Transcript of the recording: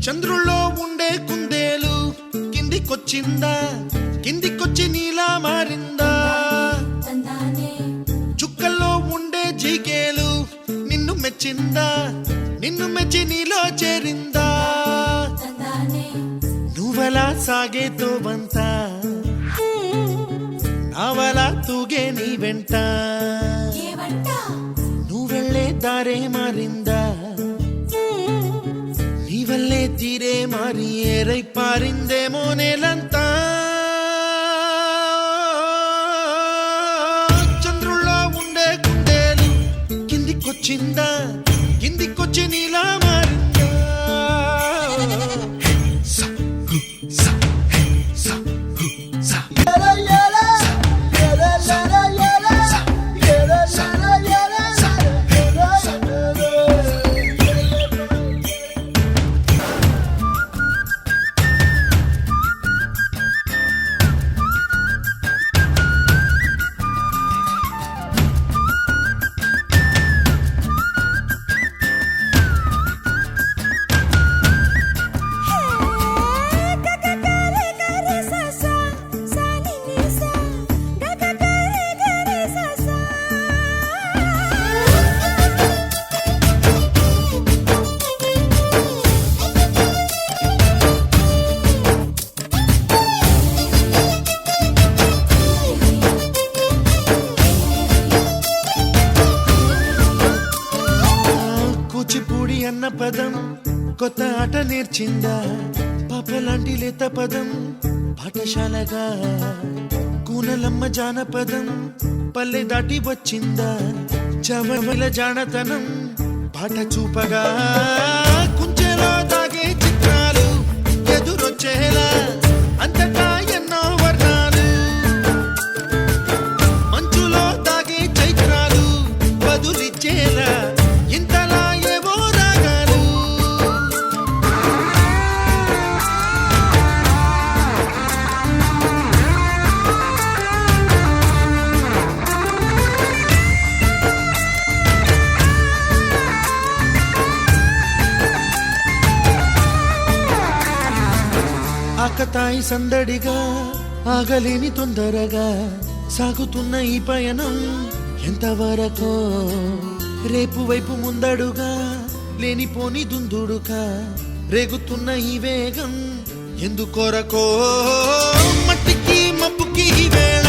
చంద్రుల్లో ఉండే కుందేలు కిందికొచ్చిందా, కిందికొచ్చి నీలా మారిందా? చుక్కల్లో ఉండే జీకేలు నిన్ను మెచ్చిందా, నిన్ను మెచ్చి నీలో చేరిందా? నువ్వలా సాగే తోవంత నావలా తూగే నీ వెంట, నువ్వెళ్ళే దారే మారిందా, నీ వల్లే తీరే మారి ఏరై పారిందేమో నేలంతా. చంద్రుల్లో ఉండే కుందేలు కిందికొచ్చిందా, కిందికొచ్చి నీలా మారిందా? కూచిపూడి అన్న పదం కొత్త ఆట నేర్చిందా, పాపలాంటి లేత పదం పాఠశాలగా? కూనలమ్మ జానపదం పల్లె దాటి వచ్చిందా, చవల జానతనం పాట చూపగా? కుంచెలో దాగే చిత్రాలు ఎదురొచ్చేలా అంతటా ఎన్నో వర్ణాలు, మంచులో దాగే చైత్రాలు బదులిచ్చేలా ఇంతలా ఏవో రాగాలు. ఆకతాయి సందడిగా ఆగలేని తొందరగా సాగుతున్న ఈ పయనం ఎంతవరకో, రేపు వైపు ముందడుగా లేనిపోని దుందుడుగా రేగుతున్న ఈ వేగం ఎందుకొరకో? మట్టికి మబ్బుకి ఈ వేళ